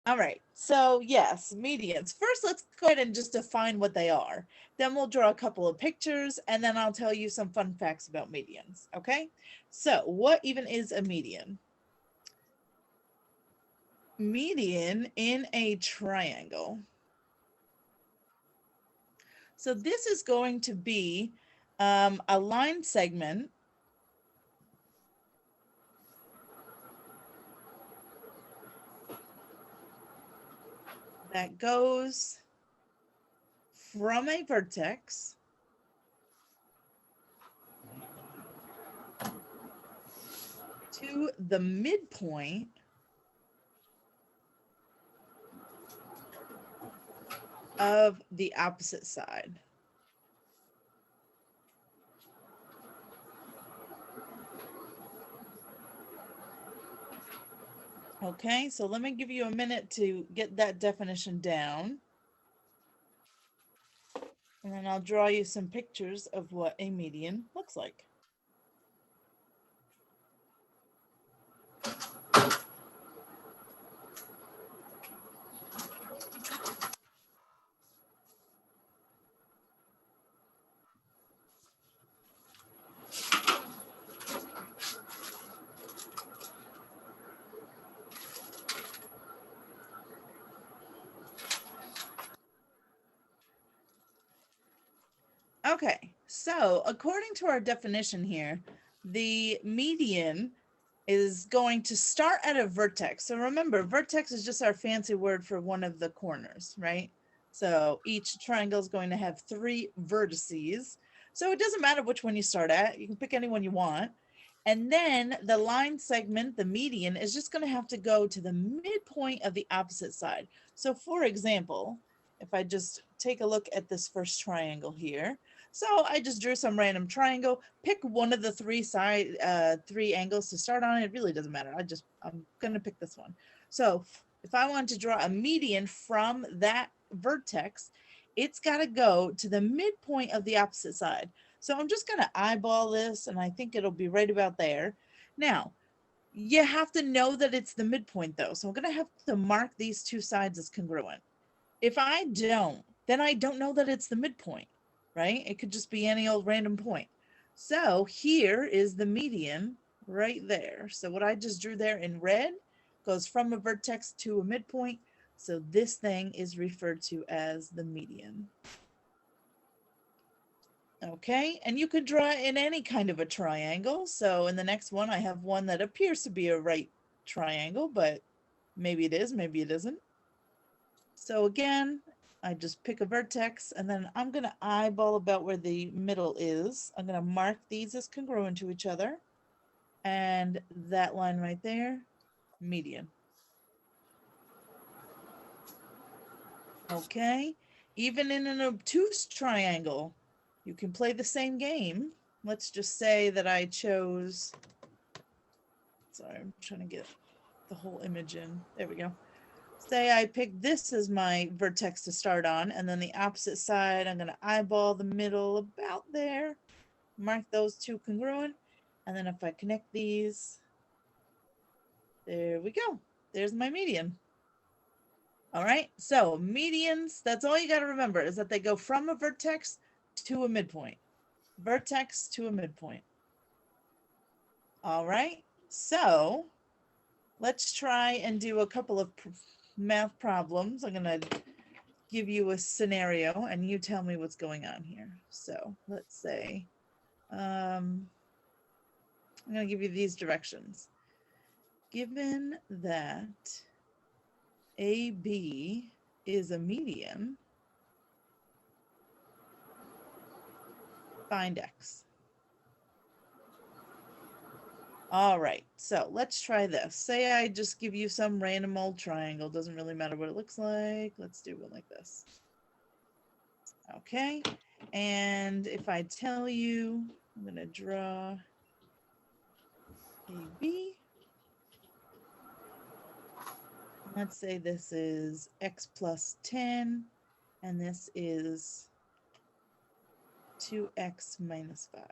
All right, so yes, medians. First, let's go ahead and just define what they are. Then we'll draw a couple of pictures, and then I'll tell you some fun facts about medians, okay? So what even is a median? Median in a triangle. So this is going to be a line segment that goes from a vertex to the midpoint of the opposite side. Okay, so let me give you a minute to get that definition down. And then I'll draw you some pictures of what a median looks like. Okay, so according to our definition here, the median is going to start at a vertex. So remember, vertex is just our fancy word for one of the corners, right? So each triangle is going to have 3 vertices. So it doesn't matter which one you start at. You can pick any one you want. And then the line segment, the median, is just going to have to go to the midpoint of the opposite side. So for example, if I just take a look at this first triangle here, so I just drew some random triangle, pick one of the 3 angles to start on. It really doesn't matter. I'm going to pick this one. So if I want to draw a median from that vertex, it's got to go to the midpoint of the opposite side. So I'm just going to eyeball this, and I think it'll be right about there. Now, you have to know that it's the midpoint though. So I'm going to have to mark these 2 sides as congruent. If I don't, then I don't know that it's the midpoint, right? It could just be any old random point. So here is the median right there. So what I just drew there in red goes from a vertex to a midpoint. So this thing is referred to as the median. Okay, and you could draw in any kind of a triangle. So in the next one, I have one that appears to be a right triangle, but maybe it is, maybe it isn't. So again, I just pick a vertex, and then I'm going to eyeball about where the middle is. I'm going to mark these as congruent to each other. And that line right there, median. Okay, even in an obtuse triangle, you can play the same game. Let's just say that I chose, sorry, I'm trying to get the whole image in. There we go. Say I pick this as my vertex to start on, and then the opposite side, I'm going to eyeball the middle about there, mark those 2 congruent, and then if I connect these, there we go. There's my median. All right, so medians, that's all you got to remember, is that they go from a vertex to a midpoint. Vertex to a midpoint. All right, so let's try and do a couple of math problems. I'm going to give you a scenario and you tell me what's going on here. So let's say, I'm going to give you these directions. Given that AB is a median, find X. All right, so let's try this. Say I just give you some random old triangle. Doesn't really matter what it looks like. Let's do one like this. Okay, and if I tell you, I'm going to draw AB. Let's say this is X plus 10, and this is 2X minus 5.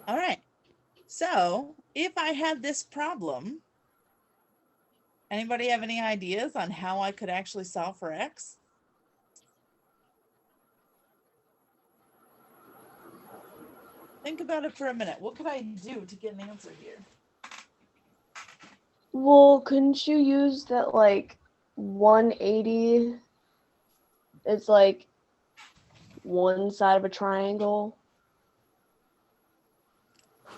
All right. So if I had this problem, anybody have any ideas on how I could actually solve for x? Think about it for a minute. What could I do to get an answer here? Well, couldn't you use that like 180 is like one side of a triangle?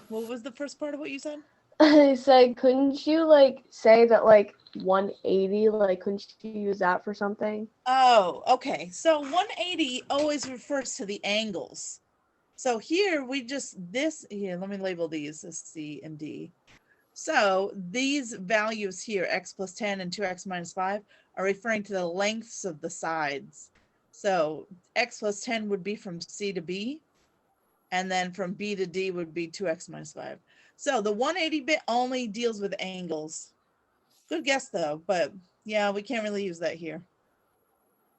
What was the first part of what you said? I said, couldn't you like say that like 180, like couldn't you use that for something? Oh, okay. So 180 always refers to the angles. So here we just, here, let me label these as C and D. So these values here, x plus 10 and 2x minus 5, are referring to the lengths of the sides. So x plus 10 would be from C to B, and then from B to D would be 2x minus 5. So the 180 bit only deals with angles. Good guess though, but yeah, we can't really use that here.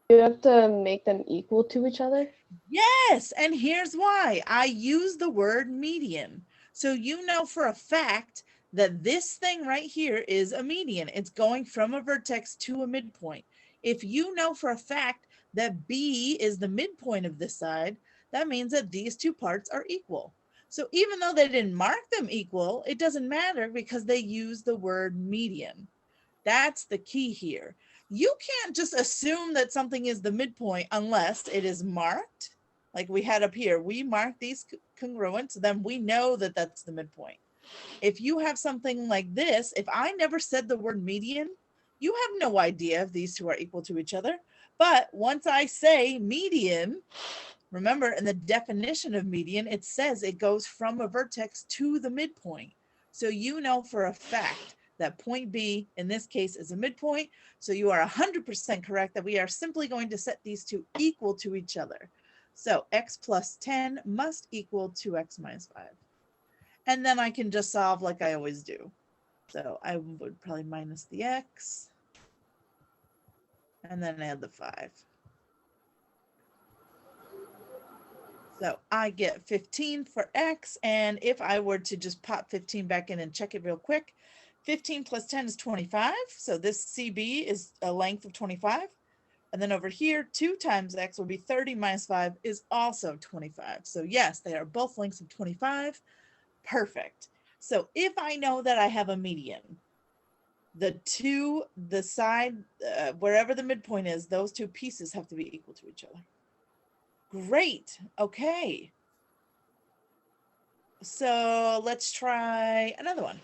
You have to make them equal to each other? Yes, and here's why. I use the word median. So you know for a fact that this thing right here is a median. It's going from a vertex to a midpoint. If you know for a fact that B is the midpoint of this side, that means that these two parts are equal. So even though they didn't mark them equal, it doesn't matter because they use the word median. That's the key here. You can't just assume that something is the midpoint unless it is marked. Like we had up here, we mark these congruent, so then we know that that's the midpoint. If you have something like this, if I never said the word median, you have no idea if these two are equal to each other. But once I say median, remember in the definition of median, it says it goes from a vertex to the midpoint. So you know for a fact that point B in this case is a midpoint. So you are 100% correct that we are simply going to set these two equal to each other. So x plus 10 must equal 2x minus 5. And then I can just solve like I always do. So I would probably minus the x and then add the 5. So I get 15 for x, and if I were to just pop 15 back in and check it real quick, 15 plus 10 is 25. So this CB is a length of 25. And then over here, 2 times x will be 30 minus 5 is also 25. So yes, they are both lengths of 25. Perfect. So if I know that I have a median, the side, wherever the midpoint is, those two pieces have to be equal to each other. Great. Okay. So let's try another one.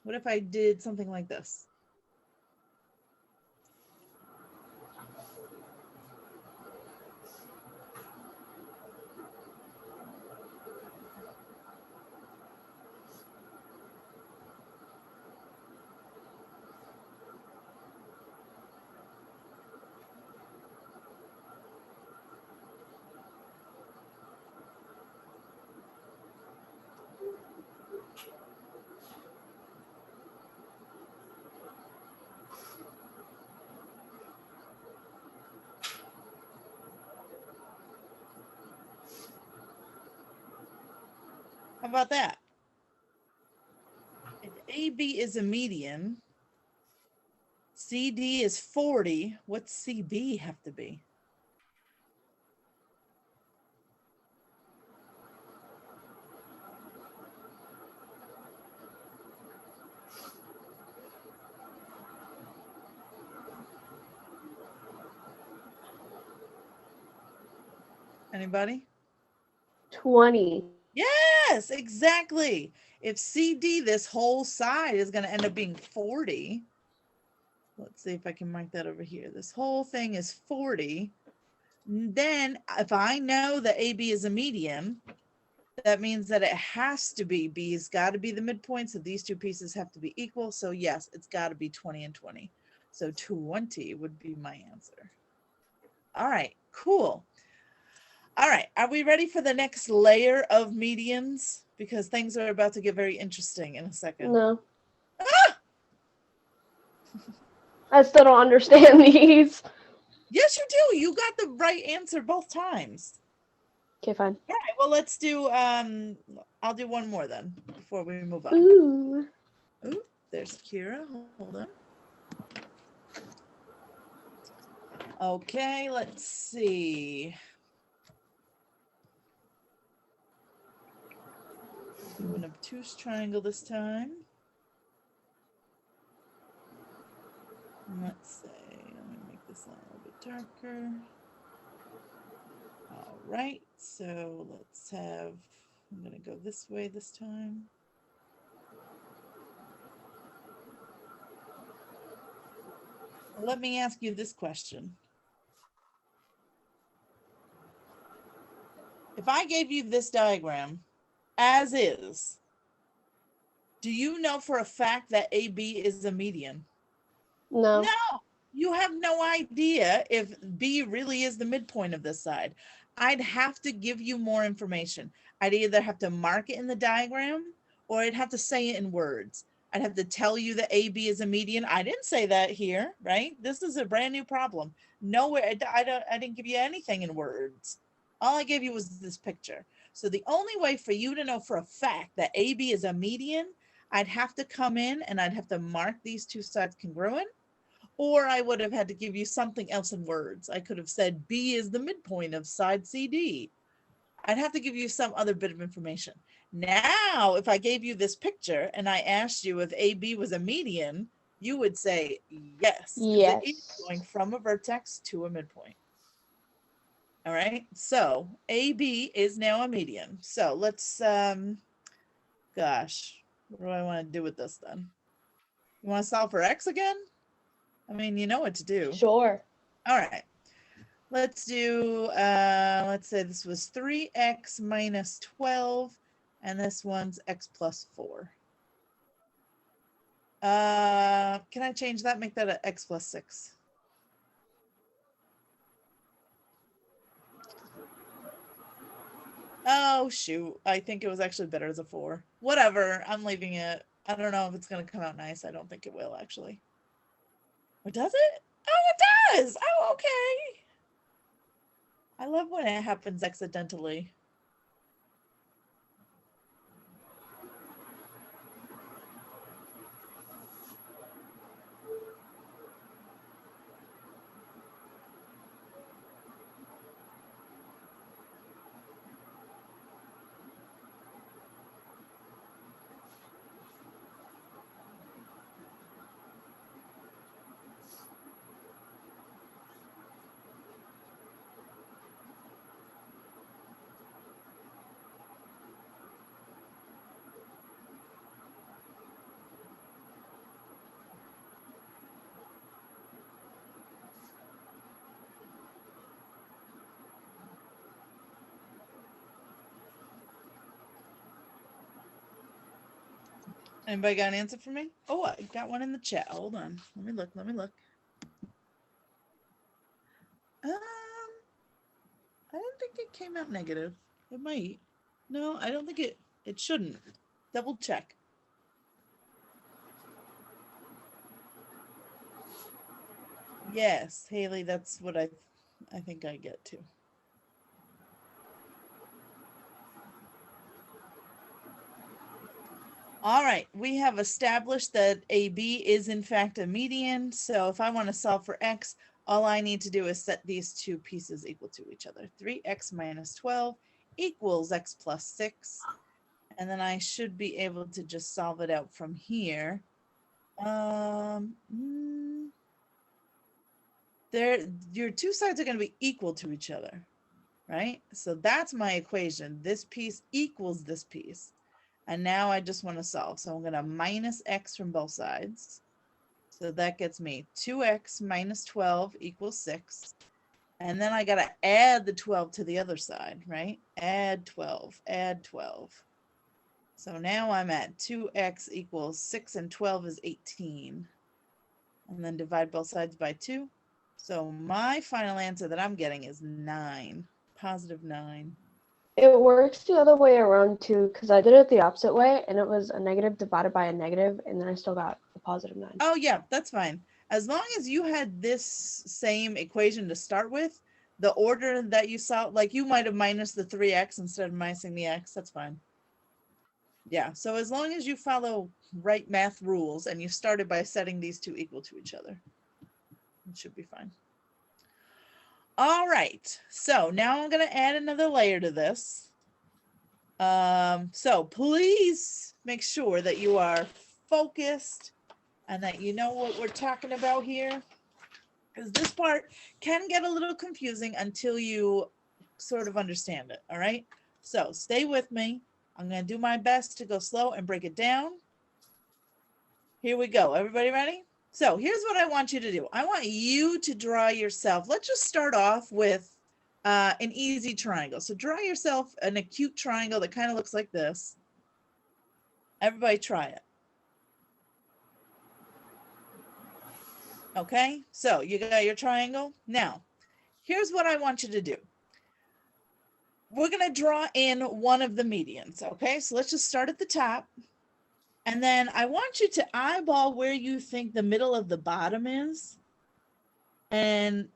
What if I did something like this? How about that? If AB is a median, CD is 40, what's CB have to be? Anybody? 20. Yes, exactly. If CD, this whole side is going to end up being 40. Let's see if I can mark that over here. This whole thing is 40. Then if I know that AB is a median, that means that it has to be, B's got to be the midpoint. So these two pieces have to be equal. So yes, it's got to be 20 and 20. So 20 would be my answer. All right, cool. All right, are we ready for the next layer of medians? Because things are about to get very interesting in a second. No. I still don't understand these. Yes, you do. You got the right answer both times. Okay, fine. All right, well, let's do, I'll do one more then before we move on. Ooh. Ooh, there's Kira. Hold on. Okay, let's see. Doing an obtuse triangle this time. Let's say, let me make this line a little bit darker. All right, so let's have, I'm gonna go this way this time. Let me ask you this question. If I gave you this diagram as is, do you know for a fact that AB is a median? No. No, you have no idea if B really is the midpoint of this side. I'd have to give you more information. I'd either have to mark it in the diagram or I'd have to say it in words. I'd have to tell you that AB is a median. I didn't say that here, right? This is a brand new problem. Nowhere, I didn't give you anything in words. All I gave you was this picture. So the only way for you to know for a fact that AB is a median, I'd have to come in and I'd have to mark these two sides congruent, or I would have had to give you something else in words. I could have said B is the midpoint of side CD. I'd have to give you some other bit of information. Now, if I gave you this picture and I asked you if AB was a median, you would say yes. Yes. It is going from a vertex to a midpoint. All right, so AB is now a median. So let's, gosh, what do I want to do with this then? You want to solve for X again? I mean, you know what to do. Sure. All right. Let's do, let's say this was 3x minus 12, and this one's x plus 4. Can I change that? Make that an x plus 6. Oh, shoot. I think it was actually better as a 4. Whatever. I'm leaving it. I don't know if it's going to come out nice. I don't think it will, actually. Or does it? Oh, it does. Oh, okay. I love when it happens accidentally. Anybody got an answer for me? Oh, I got one in the chat. Hold on. Let me look. Let me look. I don't think it came out negative. It might. No, I don't think it shouldn't. Double check. Yes, Haley, that's what I think I get to. All right, we have established that AB is in fact a median. So if I want to solve for X, all I need to do is set these two pieces equal to each other. 3x minus 12 equals x plus 6. And then I should be able to just solve it out from here. Your two sides are going to be equal to each other, right? So that's my equation. This piece equals this piece. And now I just want to solve. So I'm going to minus x from both sides. So that gets me 2x minus 12 equals 6. And then I got to add the 12 to the other side, right? Add 12, add 12. So now I'm at 2x equals 6 and 12 is 18. And then divide both sides by 2. So my final answer that I'm getting is 9, positive 9. It works the other way around too, because I did it the opposite way, and it was a negative divided by a negative, and then I still got a positive 9. Oh yeah, that's fine. As long as you had this same equation to start with, the order that you saw, like you might have minus the 3x instead of minusing the x, that's fine. Yeah, so as long as you follow right math rules and you started by setting these two equal to each other, it should be fine. All right, so now I'm going to add another layer to this. So please make sure that you are focused and that you know what we're talking about here, because this part can get a little confusing until you sort of understand it. All right, so stay with me. I'm going to do my best to go slow and break it down. Here we go. Everybody ready? So here's what I want you to do. I want you to draw yourself. Let's just start off with an easy triangle. So draw yourself an acute triangle that kind of looks like this. Everybody try it. Okay, so you got your triangle. Now, here's what I want you to do. We're going to draw in one of the medians. Okay, so let's just start at the top. And then I want you to eyeball where you think the middle of the bottom is. And,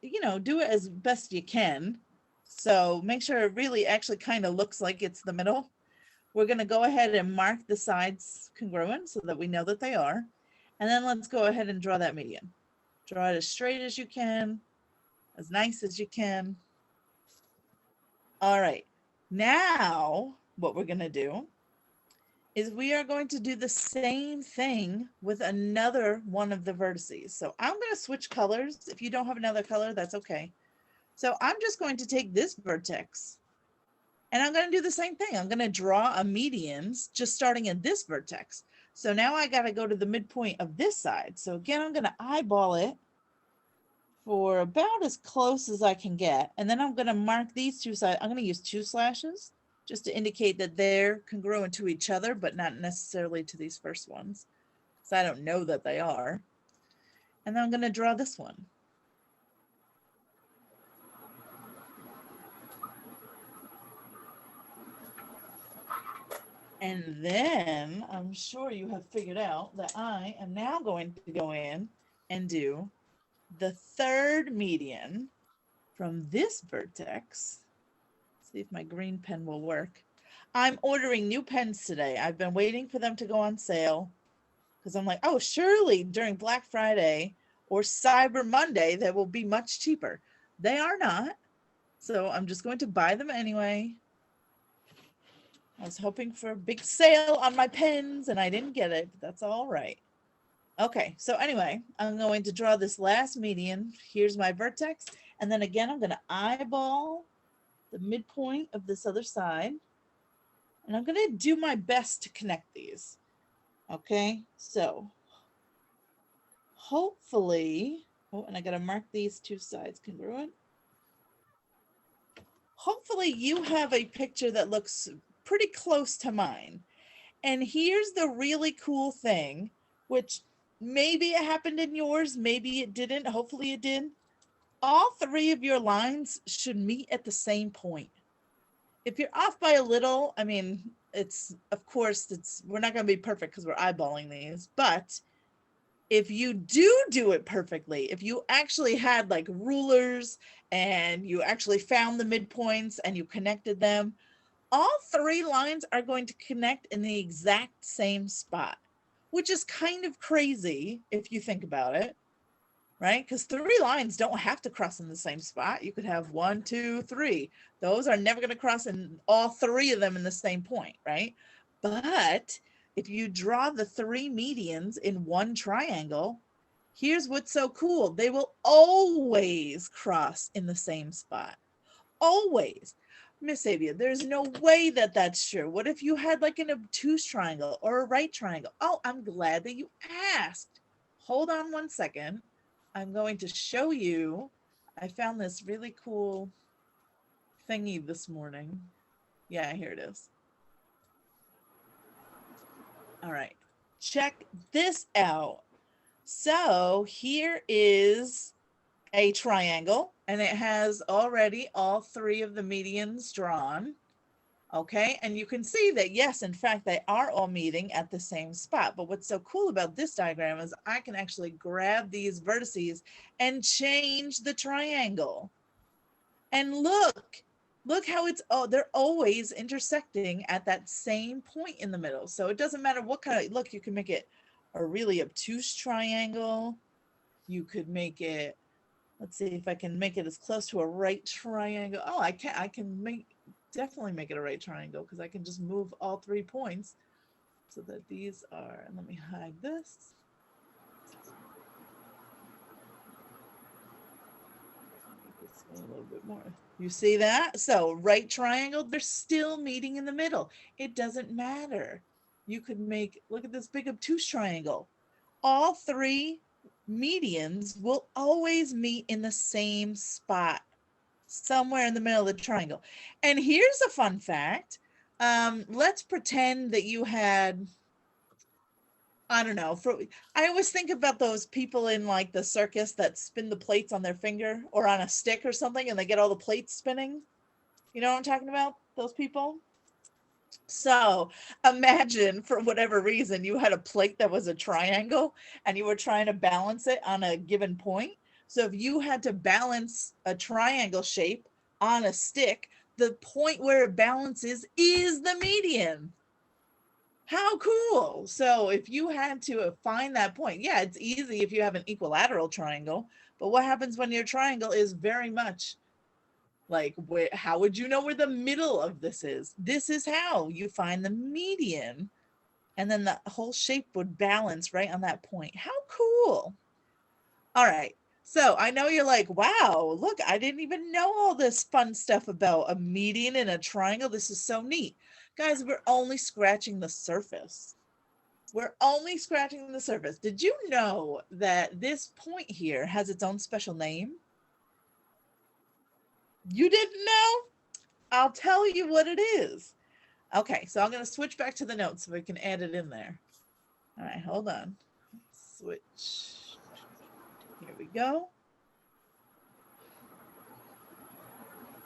you know, do it as best you can. So make sure it really actually kind of looks like it's the middle. We're going to go ahead and mark the sides congruent so that we know that they are. And then let's go ahead and draw that median. Draw it as straight as you can, as nice as you can. All right. Now, what we're going to do is we are going to do the same thing with another one of the vertices. So I'm going to switch colors. If you don't have another color, that's okay. So I'm just going to take this vertex and I'm going to do the same thing. I'm going to draw a median just starting at this vertex. So now I got to go to the midpoint of this side. So again, I'm going to eyeball it for about as close as I can get. And then I'm going to mark these two sides. I'm going to use 2 slashes just to indicate that they're congruent to each other, but not necessarily to these first ones, because I don't know that they are. And then I'm going to draw this one. And then I'm sure you have figured out that I am now going to go in and do the third median from this vertex. See if my green pen will work. I'm ordering new pens today. I've been waiting for them to go on sale because I'm like, oh, surely during Black Friday or Cyber Monday, they will be much cheaper. They are not. So I'm just going to buy them anyway. I was hoping for a big sale on my pens and I didn't get it, but that's all right. Okay, so anyway, I'm going to draw this last median. Here's my vertex. And then again, I'm going to eyeball the midpoint of this other side. And I'm going to do my best to connect these. Okay, so hopefully, oh, and I got to mark these two sides congruent. Hopefully you have a picture that looks pretty close to mine. And here's the really cool thing, which maybe it happened in yours, maybe it didn't, hopefully it did. All 3 of your lines should meet at the same point. If you're off by a little, I mean, it's, of course, we're not going to be perfect because we're eyeballing these, but if you do it perfectly, if you actually had like rulers and you actually found the midpoints and you connected them, all 3 lines are going to connect in the exact same spot, which is kind of crazy if you think about it, right? Because 3 lines don't have to cross in the same spot. You could have 1, 2, 3. Those are never going to cross in all 3 of them in the same point, right? But if you draw the 3 medians in one triangle, here's what's so cool. They will always cross in the same spot. Always. Miss Avia, there's no way that that's true. What if you had like an obtuse triangle or a right triangle? Oh, I'm glad that you asked. Hold on one second. I'm going to show you. I found this really cool thingy this morning. Yeah, here it is. All right, check this out. So here is a triangle and it has already all 3 of the medians drawn. Okay, and you can see that, yes, in fact, they are all meeting at the same spot. But what's so cool about this diagram is I can actually grab these vertices and change the triangle. And look how it's, oh, they're always intersecting at that same point in the middle. So it doesn't matter what kind of, look, you can make it a really obtuse triangle. You could make it, let's see if I can make it as close to a right triangle. Oh, I can definitely make it a right triangle because I can just move all 3 points so that these are, and let me hide this. A little bit more. You see that? So right triangle, they're still meeting in the middle. It doesn't matter. You could make, look at this big obtuse triangle. All 3 medians will always meet in the same spot, somewhere in the middle of the triangle. And here's a fun fact. Let's pretend that you had, I don't know, I always think about those people in like the circus that spin the plates on their finger or on a stick or something, and they get all the plates spinning. You know what I'm talking about? Those people. So imagine for whatever reason you had a plate that was a triangle and you were trying to balance it on a given point. So if you had to balance a triangle shape on a stick, the point where it balances is the median. How cool. So if you had to find that point, yeah, it's easy if you have an equilateral triangle, but what happens when your triangle is very much like, how would you know where the middle of this is? This is how you find the median, and then the whole shape would balance right on that point. How cool. All right. So I know you're like, wow, look, I didn't even know all this fun stuff about a median and a triangle. This is so neat. Guys, we're only scratching the surface. We're only scratching the surface. Did you know that this point here has its own special name? You didn't know? I'll tell you what it is. Okay, so I'm going to switch back to the notes so we can add it in there. All right, hold on. Switch. Here we go.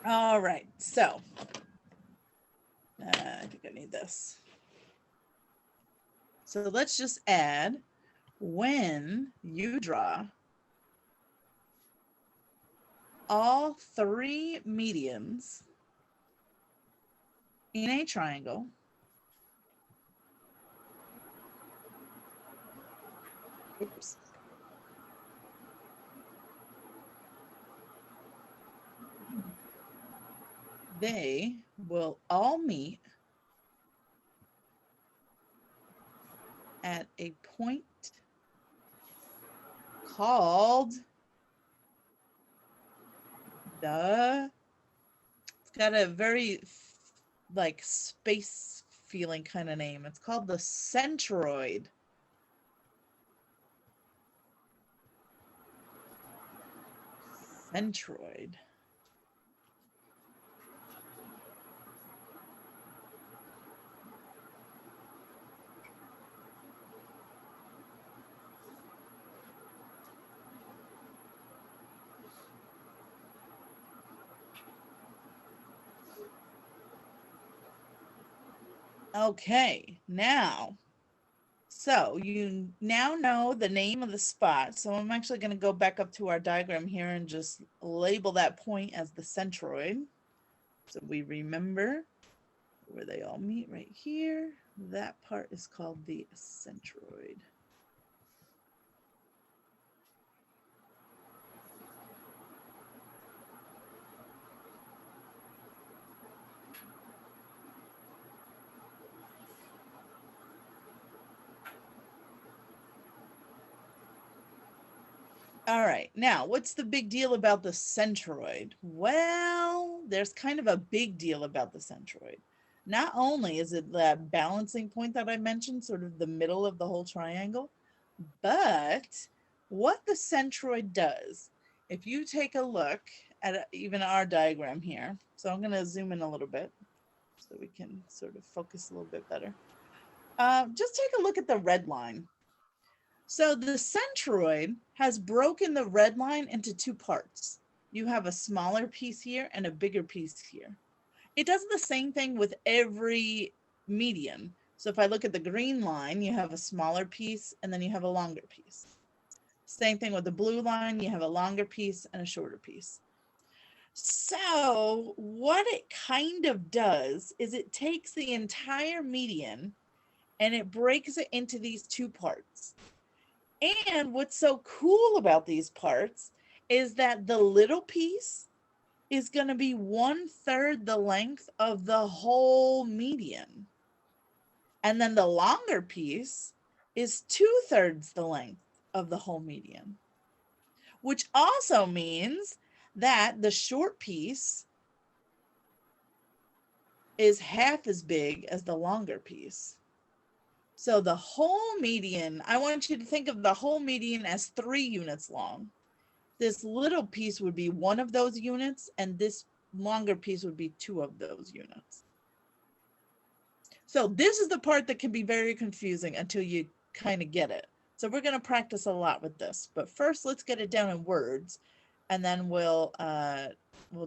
All right, so I think I need this. So let's just add, when you draw all 3 medians in a triangle, oops, they will all meet at a point called it's got a very like space feeling kind of name. It's called the centroid. Centroid. Okay, now, so you now know the name of the spot. So I'm actually going to go back up to our diagram here and just label that point as the centroid. So we remember where they all meet right here. That part is called the centroid. All right, now what's the big deal about the centroid? Well, there's kind of a big deal about the centroid. Not only is it the balancing point that I mentioned, sort of the middle of the whole triangle, but what the centroid does, if you take a look at even our diagram here, so I'm going to zoom in a little bit so we can sort of focus a little bit better. Just take a look at the red line. So the centroid has broken the red line into 2 parts. You have a smaller piece here and a bigger piece here. It does the same thing with every median. So if I look at the green line, you have a smaller piece and then you have a longer piece. Same thing with the blue line, you have a longer piece and a shorter piece. So what it kind of does is it takes the entire median and it breaks it into these two parts. And what's so cool about these parts is that the little piece is going to be 1/3 the length of the whole median. And then the longer piece is 2/3 the length of the whole median, which also means that the short piece is half as big as the longer piece. So the whole median, I want you to think of the whole median as 3 units long. This little piece would be one of those units, and this longer piece would be 2 of those units. So this is the part that can be very confusing until you kind of get it. So we're going to practice a lot with this, but first let's get it down in words, and then we'll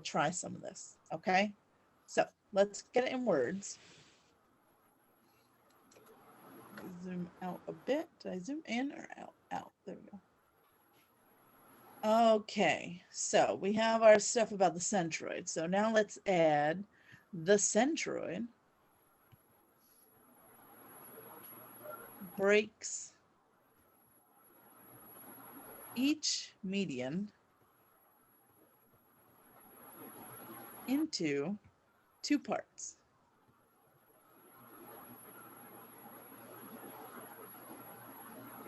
try some of this. Okay, so let's get it in words. Zoom out a bit. Did I zoom in or out? Out. There we go. Okay, so we have our stuff about the centroid. So now let's add the centroid breaks each median into 2 parts.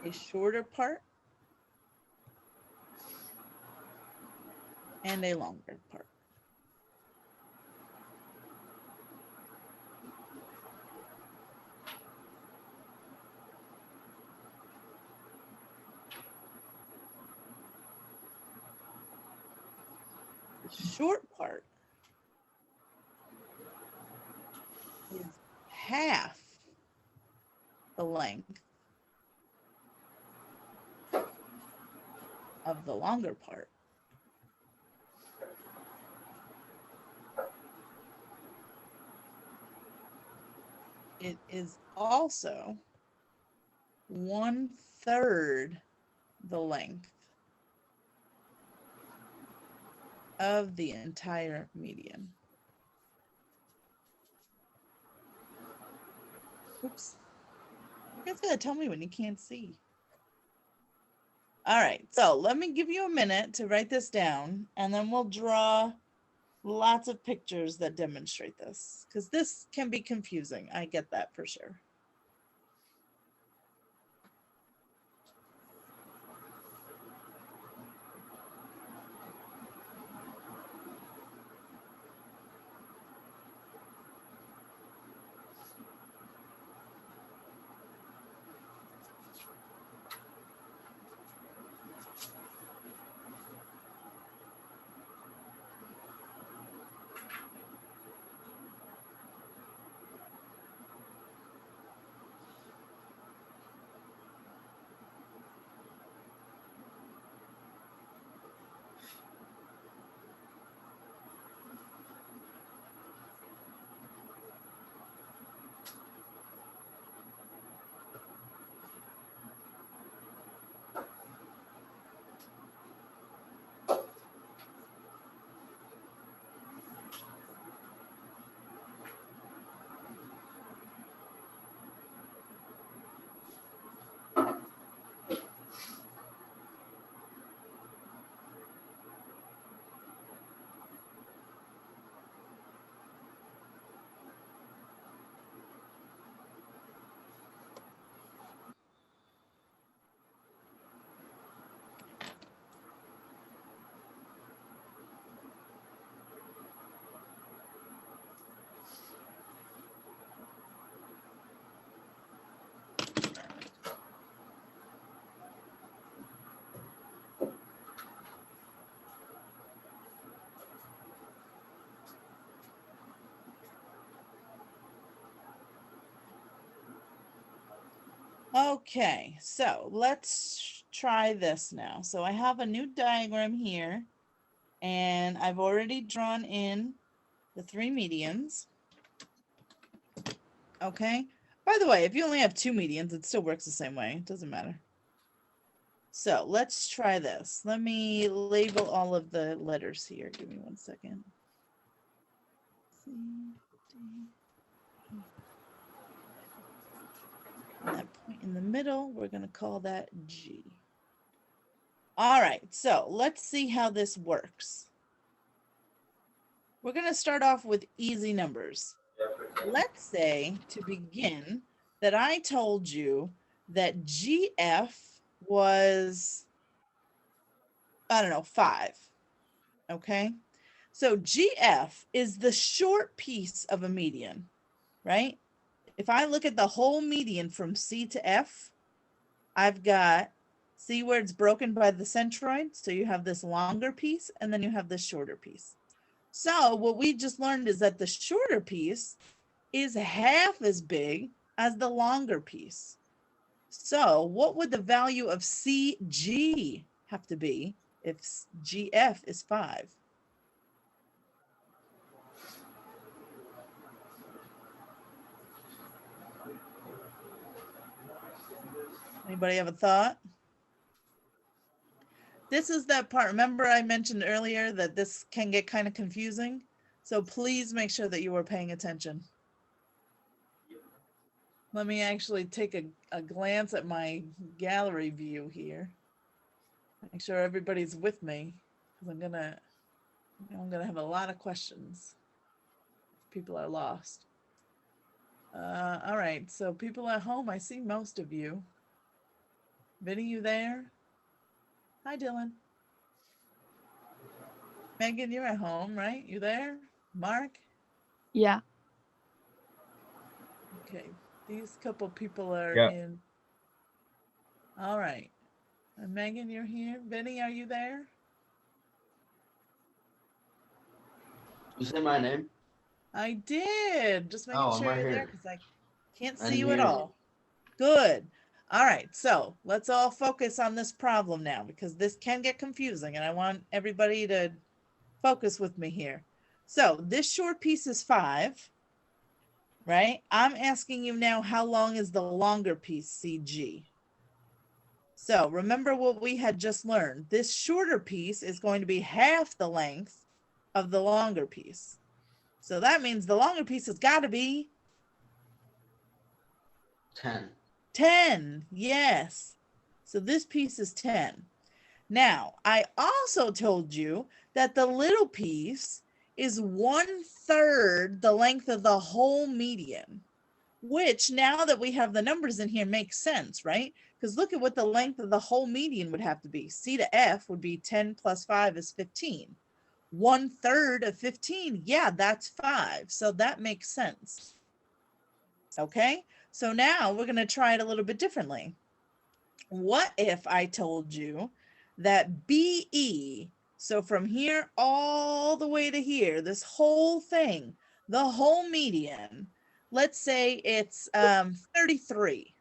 A shorter part and a longer part. The short part is half the length of the longer part. It is also 1/3 the length of the entire median. Oops. You guys gotta tell me when you can't see. All right, so let me give you a minute to write this down, and then we'll draw lots of pictures that demonstrate this, because this can be confusing. I get that for sure. Okay, so let's try this now. So I have a new diagram here, and I've already drawn in the 3 medians. Okay, by the way, if you only have 2 medians, it still works the same way. It doesn't matter. So let's try this. Let me label all of the letters here. Give me 1 second. C, D, E. And that point in the middle, we're going to call that G. All right, so let's see how this works. We're going to start off with easy numbers. Let's say, to begin, that I told you that GF was, I don't know, 5. Okay? So GF is the short piece of a median, right? If I look at the whole median from C to F, I've got, see where it's broken by the centroid? So you have this longer piece and then you have this shorter piece. So what we just learned is that the shorter piece is half as big as the longer piece. So what would the value of CG have to be if GF is 5? Anybody have a thought? This is that part. Remember I mentioned earlier that this can get kind of confusing. So please make sure that you are paying attention. Let me actually take a glance at my gallery view here. Make sure everybody's with me, because I'm gonna have a lot of questions if people are lost. All right, so people at home, I see most of you. Vinny, you there? Hi, Dylan. Megan, you're at home, right? You there? Mark? Yeah. Okay, these couple people are Yeah. in. All right. Megan, you're here. Vinny, are you there? You say my name? I did. Just making Oh, I'm sure right you're there here. because I can't I see you didn't at hear you. all. Good. All right. So let's all focus on this problem now because this can get confusing and I want everybody to focus with me here. So this short piece is 5, right? I'm asking you now, how long is the longer piece, CG? So remember what we had just learned. This shorter piece is going to be half the length of the longer piece. So that means the longer piece has got to be 10. 10. Yes. So this piece is 10. Now, I also told you that the little piece is 1/3 the length of the whole median, which now that we have the numbers in here makes sense, right? Because look at what the length of the whole median would have to be. C to F would be 10 plus 5 is 15. 1/3 of 15, yeah, that's 5. So that makes sense. Okay, so now we're going to try it a little bit differently. What if I told you that BE, so from here all the way to here, this whole thing, the whole median, let's say it's 33,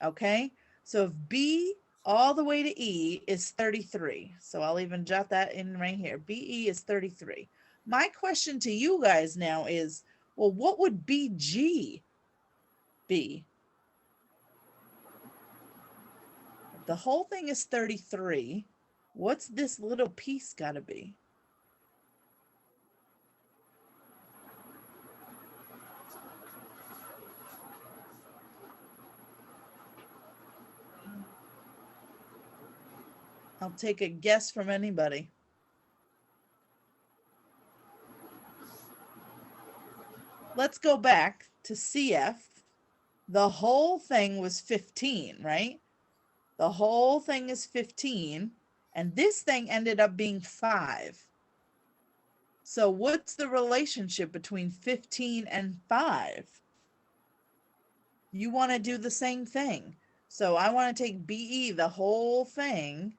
okay? So if B all the way to E is 33, so I'll even jot that in right here. BE is 33. My question to you guys now is, well, what would BG be? The whole thing is 33. What's this little piece got to be? I'll take a guess from anybody. Let's go back to CF. The whole thing was 15, right? The whole thing is 15, and this thing ended up being 5. So what's the relationship between 15 and 5? You want to do the same thing. So I want to take BE, the whole thing,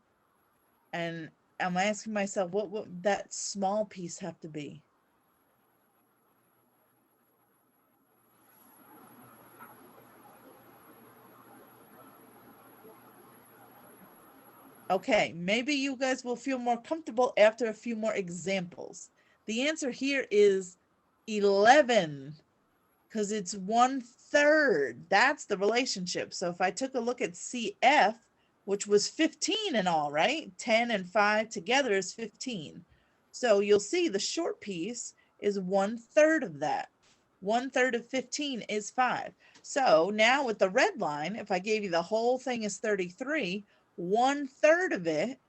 and I'm asking myself, what would that small piece have to be? Okay, maybe you guys will feel more comfortable after a few more examples. The answer here is 11, because it's 1/3. That's the relationship. So if I took a look at CF, which was 15 in all, right? 10 and 5 together is 15. So you'll see the short piece is 1/3 of that. 1/3 of 15 is 5. So now with the red line, if I gave you the whole thing is 33, 1/3 of it,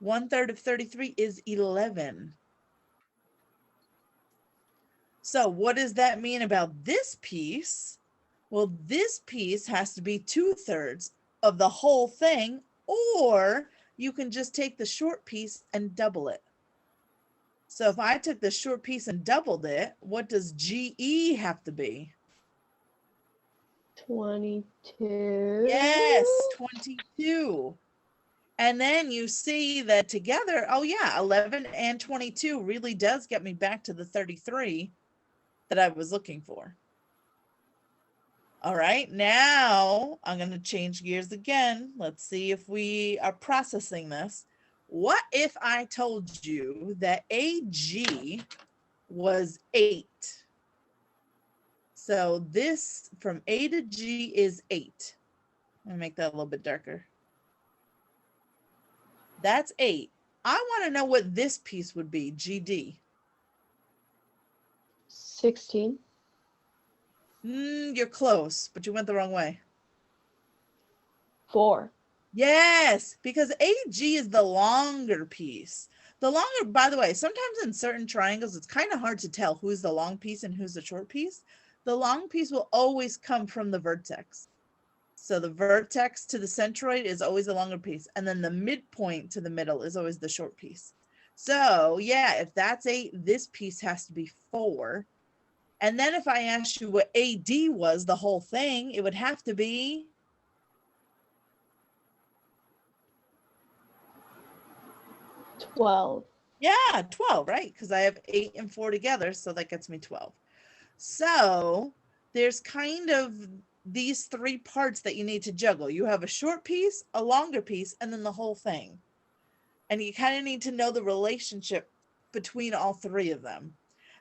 1/3 of 33 is 11. So what does that mean about this piece? Well, this piece has to be 2/3 of the whole thing, or you can just take the short piece and double it. So if I took the short piece and doubled it, what does GE have to be? 22. Yes, 22. And then you see that together, oh yeah, 11 and 22 really does get me back to the 33 that I was looking for. All right, now I'm going to change gears again. Let's see if we are processing this. What if I told you that AG was 8? So this from A to G is 8. Let me make that a little bit darker. That's 8. I want to know what this piece would be, GD. 16. You're close, but you went the wrong way. 4. Yes, because AG is the longer piece. The longer, by the way, sometimes in certain triangles, it's kind of hard to tell who's the long piece and who's the short piece. The long piece will always come from the vertex. So the vertex to the centroid is always the longer piece. And then the midpoint to the middle is always the short piece. So yeah, if that's 8, this piece has to be 4. And then if I asked you what AD was, the whole thing, it would have to be 12. Yeah, 12, right? Because I have 8 and 4 together, so that gets me 12. So there's kind of these 3 parts that you need to juggle. You have a short piece, a longer piece, and then the whole thing. And you kind of need to know the relationship between all 3 of them.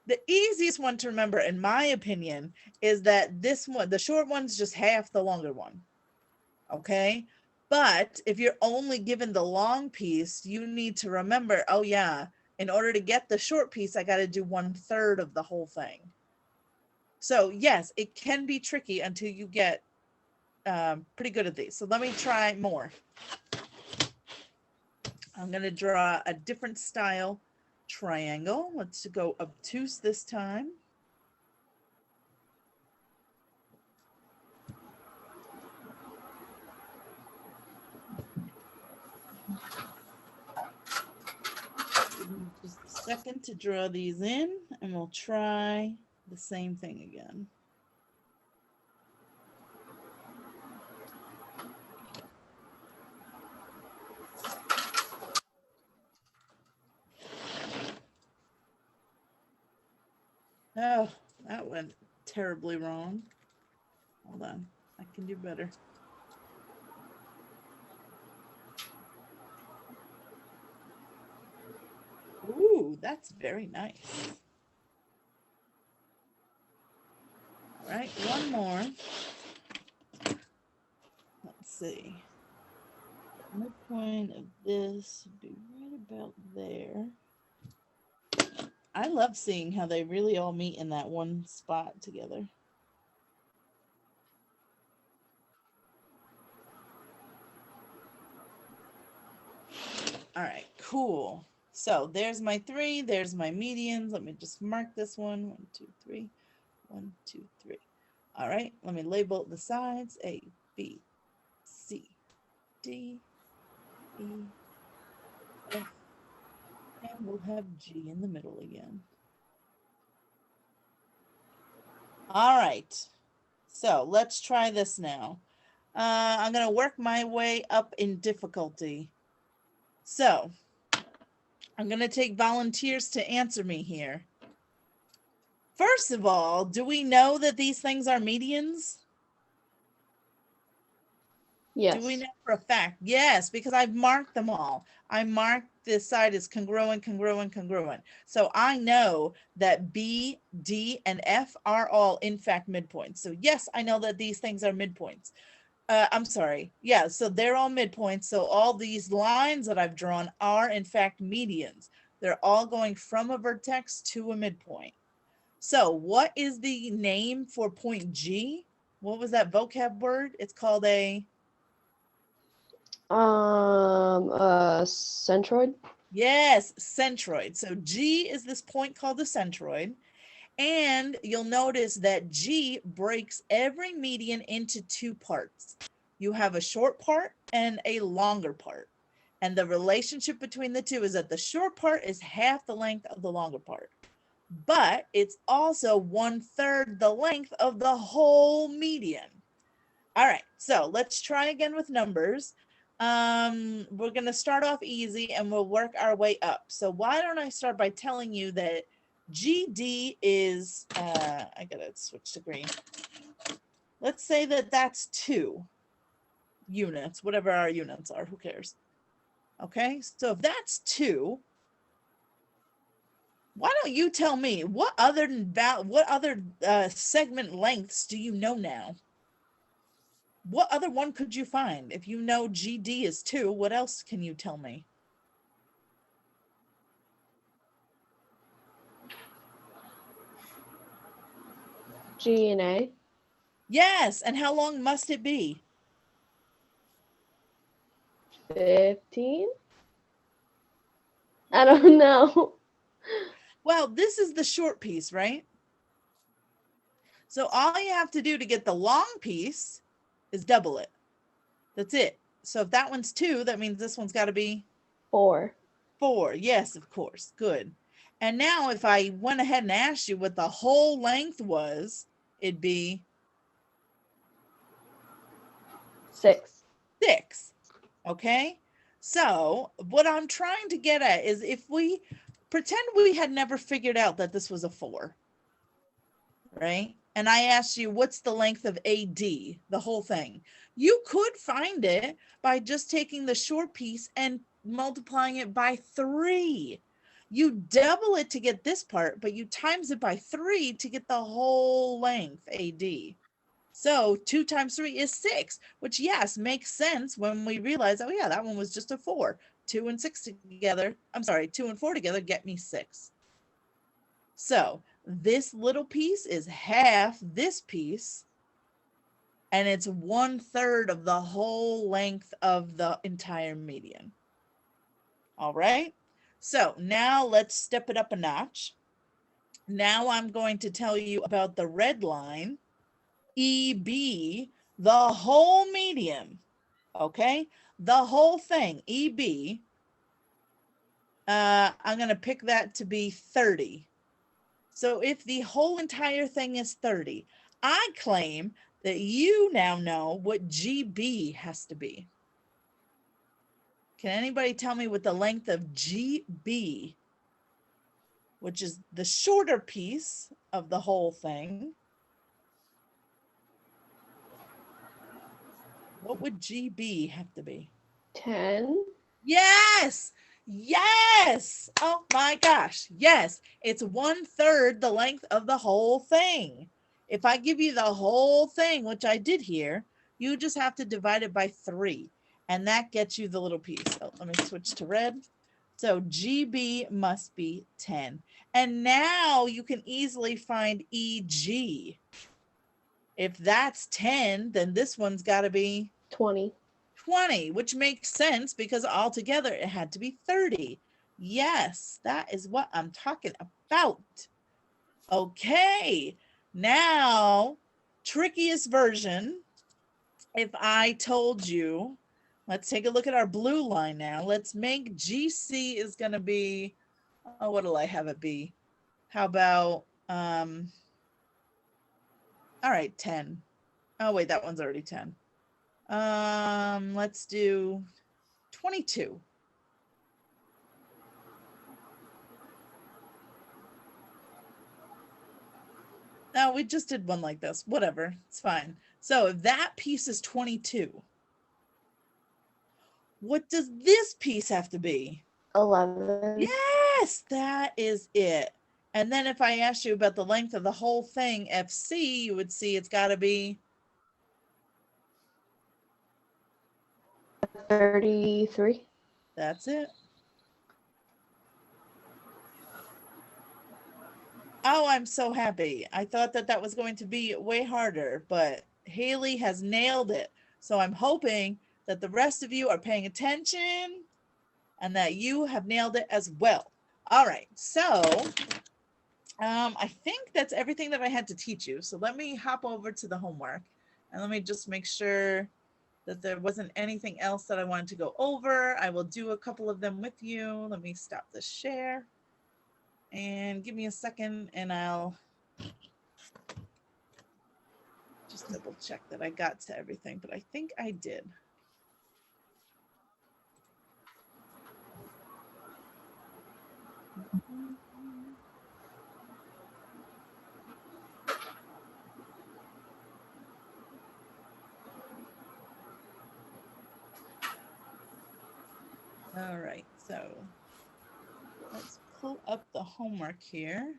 The easiest one to remember, in my opinion, is that this one, the short one's just half the longer one. Okay? But if you're only given the long piece, you need to remember, oh yeah, in order to get the short piece, I got to do 1/3 of the whole thing. So yes, it can be tricky until you get pretty good at these. So let me try more. I'm going to draw a different style triangle. Let's go obtuse this time. Just a second to draw these in, and we'll try the same thing again. Oh, that went terribly wrong. Hold on, I can do better. Ooh, that's very nice. All right, one more. Let's see. Midpoint of this would be right about there. I love seeing how they really all meet in that one spot together. All right, cool. So there's my 3, there's my medians. Let me just mark this one. 1, 2, 3. 1, 2, 3. All right, let me label the sides. A, B, C, D, E, F, and we'll have G in the middle again. All right, so let's try this now. I'm going to work my way up in difficulty. So I'm going to take volunteers to answer me here. First of all, do we know that these things are medians? Yes. Do we know for a fact? Yes, because I've marked them all. I marked this side as congruent, congruent, congruent. So I know that B, D, and F are all in fact midpoints. So yes, I know that these things are midpoints. I'm sorry. Yeah, so they're all midpoints. So all these lines that I've drawn are in fact medians. They're all going from a vertex to a midpoint. So what is the name for point G? What was that vocab word? It's called a... Centroid. Yes, centroid. So G is this point called the centroid. And you'll notice that G breaks every median into two parts. You have a short part and a longer part. And the relationship between the two is that the short part is half the length of the longer part. But it's also 1/3 the length of the whole median. All right, so let's try again with numbers. We're going to start off easy and we'll work our way up. So why don't I start by telling you that GD is, I gotta switch to green. Let's say that that's 2 units, whatever our units are, who cares? Okay, so if that's 2, why don't you tell me what other segment lengths do you know now? What other one could you find? If you know GD is 2, what else can you tell me? G and A. Yes, and how long must it be? 15. I don't know. Well, this is the short piece, right? So all you have to do to get the long piece is double it. That's it. So if that one's 2, that means this one's got to be 4. 4. Yes, of course. Good. And now if I went ahead and asked you what the whole length was, it'd be 6. 6. Okay? So what I'm trying to get at is if we pretend we had never figured out that this was a 4, right? And I asked you, what's the length of AD, the whole thing? You could find it by just taking the short piece and multiplying it by 3. You double it to get this part, but you times it by 3 to get the whole length AD. So 2 times 3 is 6, which yes, makes sense when we realize, oh yeah, that one was just a 4. 2 and 6 together, I'm sorry, 2 and 4 together get me 6. So this little piece is half this piece, and it's 1/3 of the whole length of the entire median. All right, so now let's step it up a notch. Now I'm going to tell you about the red line, EB, the whole median, okay? The whole thing, EB, I'm going to pick that to be 30. So if the whole entire thing is 30, I claim that you now know what GB has to be. Can anybody tell me what the length of GB, which is the shorter piece of the whole thing, what would GB have to be? 10. Yes! Yes! Oh my gosh. Yes. It's 1/3 the length of the whole thing. If I give you the whole thing, which I did here, you just have to divide it by 3. And that gets you the little piece. Oh, let me switch to red. So GB must be 10. And now you can easily find EG. If that's 10, then this one's got to be 20. 20, which makes sense because altogether it had to be 30. Yes, that is what I'm talking about. Okay, now, trickiest version. If I told you, let's take a look at our blue line now. Let's make GC is going to be, oh, what'll I have it be? How about, all right, 10. Oh, wait, that one's already 10. Let's do 22. No, we just did one like this. Whatever, it's fine. So if that piece is 22, what does this piece have to be? 11. Yes, that is it. And then if I asked you about the length of the whole thing, FC, you would see it's got to be 33. That's it. Oh, I'm so happy. I thought that that was going to be way harder, but Haley has nailed it. So I'm hoping that the rest of you are paying attention and that you have nailed it as well. All right, so I think that's everything that I had to teach you. So let me hop over to the homework and let me just make sure that there wasn't anything else that I wanted to go over. I will do a couple of them with you. Let me stop the share and give me a second and I'll just double check that I got to everything, but I think I did. All right, so let's pull up the homework here.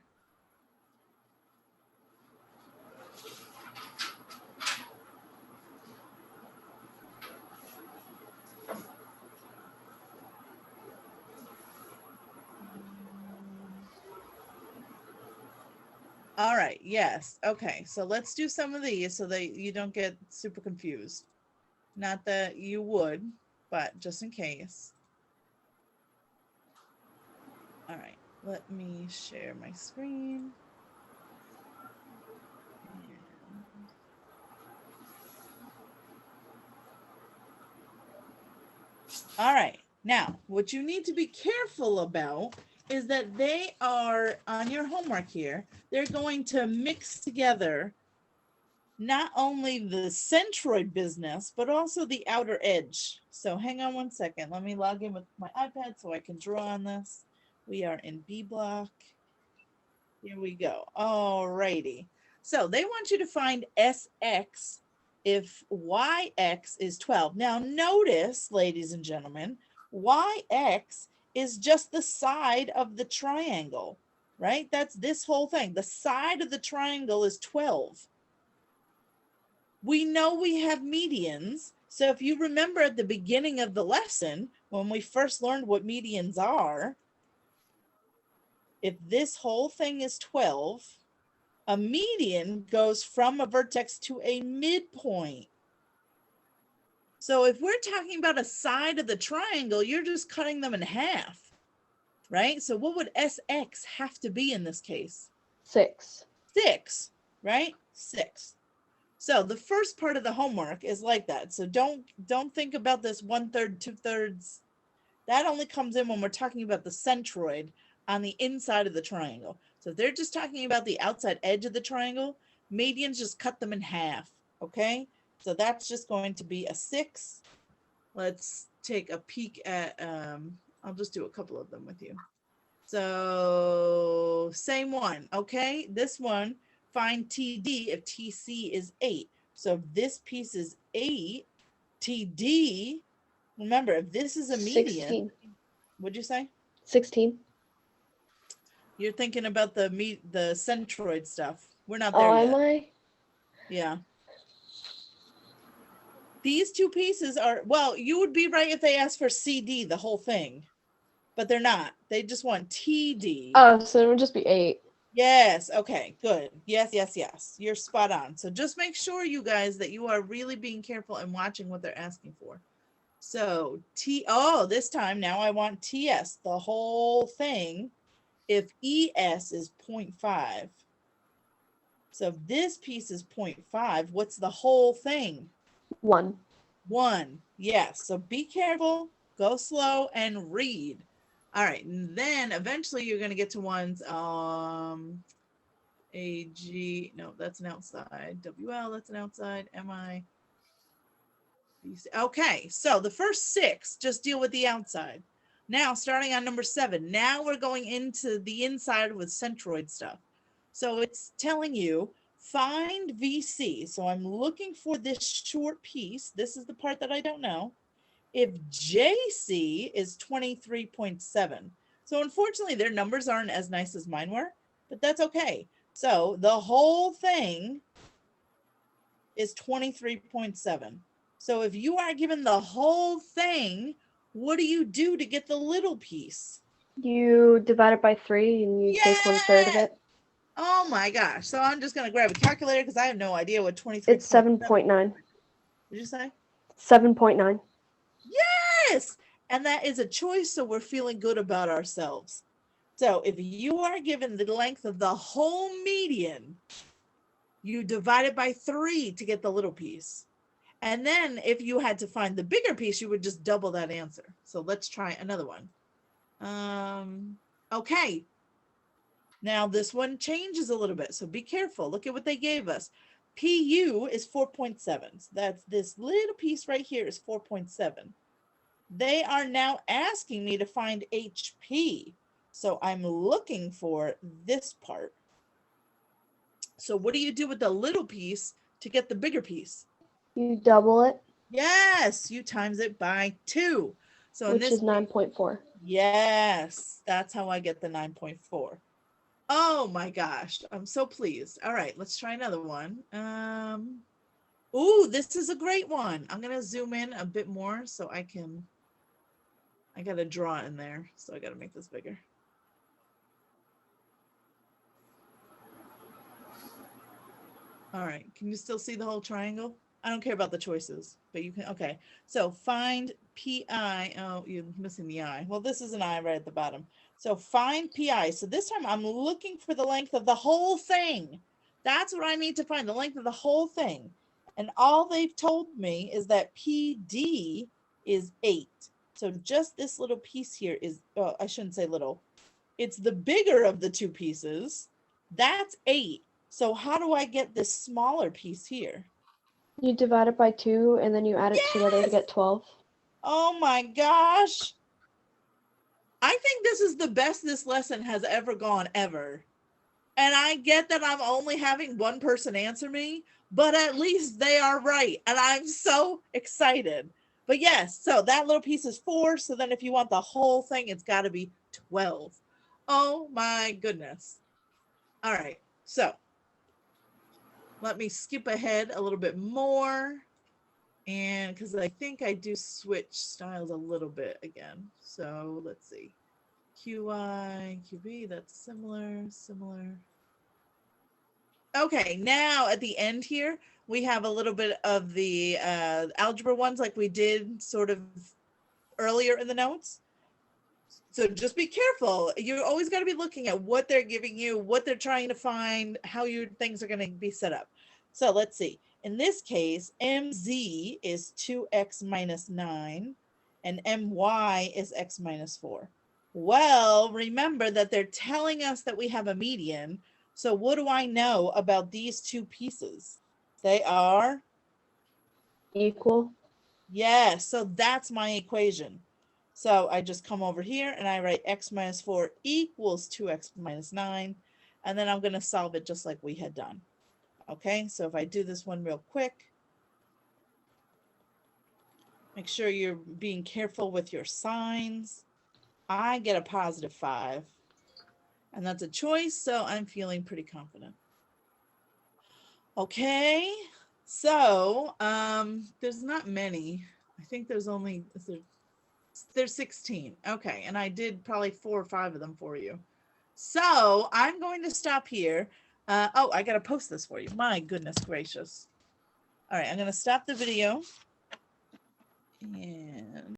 All right, yes. Okay, so let's do some of these so that you don't get super confused. Not that you would, but just in case. All right, let me share my screen. All right, now what you need to be careful about is that they are on your homework here. They're going to mix together not only the centroid business, but also the outer edge. So hang on one second. Let me log in with my iPad so I can draw on this. We are in B block. Here we go. All righty. So they want you to find SX if YX is 12. Now notice, ladies and gentlemen, YX is just the side of the triangle, right? That's this whole thing. The side of the triangle is 12. We know we have medians. So if you remember at the beginning of the lesson, when we first learned what medians are, if this whole thing is 12, a median goes from a vertex to a midpoint. So if we're talking about a side of the triangle, you're just cutting them in half, right? So what would SX have to be in this case? 6. 6, right? 6. So the first part of the homework is like that. So don't think about this 1/3, 2/3. That only comes in when we're talking about the centroid on the inside of the triangle. So if they're just talking about the outside edge of the triangle, medians just cut them in half, okay? So that's just going to be a 6. Let's take a peek at, I'll just do a couple of them with you. So same one, okay? This one, find TD if TC is 8. So if this piece is 8, TD, remember, if this is a median, 16. what'd you say? 16. You're thinking about the centroid stuff. We're not there Oh, yet. am I? Yeah. These two pieces are, well, you would be right if they asked for CD, the whole thing, but they're not. They just want TD. Oh, so it would just be 8. Yes. Okay, good. Yes, yes, yes. You're spot on. So just make sure, you guys, that you are really being careful and watching what they're asking for. So this time now I want TS, the whole thing, if ES is 0.5. So if this piece is 0.5, what's the whole thing? 1. 1. Yes. So be careful, go slow, and read. All right. And then eventually you're going to get to ones, AG, no, that's an outside. WL, that's an outside. MI. Okay. So the first 6 just deal with the outside. Now, starting on number 7, now we're going into the inside with centroid stuff. So it's telling you, find VC. So I'm looking for this short piece. This is the part that I don't know. If JC is 23.7. So unfortunately, their numbers aren't as nice as mine were, but that's okay. So the whole thing is 23.7. So if you are given the whole thing, what do you do to get the little piece? You divide it by 3 and you take 1/3 of Yeah! it. Oh my gosh. So I'm just going to grab a calculator because I have no idea what 23. It's 7.9. Did you say? 7.9. Yes. And that is a choice. So we're feeling good about ourselves. So if you are given the length of the whole median, you divide it by 3 to get the little piece. And then if you had to find the bigger piece, you would just double that answer. So let's try another one. Okay. Now this one changes a little bit. So be careful. Look at what they gave us. PU is 4.7. So that's this little piece right here is 4.7. They are now asking me to find HP. So I'm looking for this part. So what do you do with the little piece to get the bigger piece? You double it, Yes, you times it by 2. So in which this is 9.4. yes, that's how I get the 9.4. Oh my gosh, I'm so pleased. All right, let's try another one. Ooh, this is a great one. I'm gonna zoom in a bit more so I gotta draw in there, so I gotta make this bigger. All right, can you still see the whole triangle? I don't care about the choices, but you can, okay. So find PI, oh, you're missing the I. Well, this is an I right at the bottom. So find PI. So this time I'm looking for the length of the whole thing. That's what I need to find, the length of the whole thing. And all they've told me is that PD is 8. So just this little piece here is, oh, I shouldn't say little. It's the bigger of the 2 pieces. That's 8. So how do I get this smaller piece here? You divide it by 2 and then you add it together to Yes! get 12. Oh my gosh. I think this is the best this lesson has ever gone ever. And I get that I'm only having one person answer me, but at least they are right. And I'm so excited. But yes, so that little piece is 4. So then if you want the whole thing, it's got to be 12. Oh my goodness. All right. So let me skip ahead a little bit more. And because I think I do switch styles a little bit again. So let's see. QI, QB, that's similar. Okay, now at the end here, we have a little bit of the algebra ones like we did sort of earlier in the notes. So just be careful. You always got to be looking at what they're giving you, what they're trying to find, how your things are going to be set up. So let's see. In this case, MZ is 2x minus 9 and MY is x minus 4. Well, remember that they're telling us that we have a median. So what do I know about these 2 pieces? They are Equal. yes. So that's my equation. So I just come over here and I write x minus 4 equals 2x minus 9. And then I'm going to solve it just like we had done. Okay, so if I do this one real quick, make sure you're being careful with your signs. I get a positive 5. And that's a choice, so I'm feeling pretty confident. Okay, so there's not many. I think there's only, there's 16. Okay, and I did probably 4 or 5 of them for you. So I'm going to stop here. Oh, I got to post this for you. My goodness gracious. All right, I'm going to stop the video. And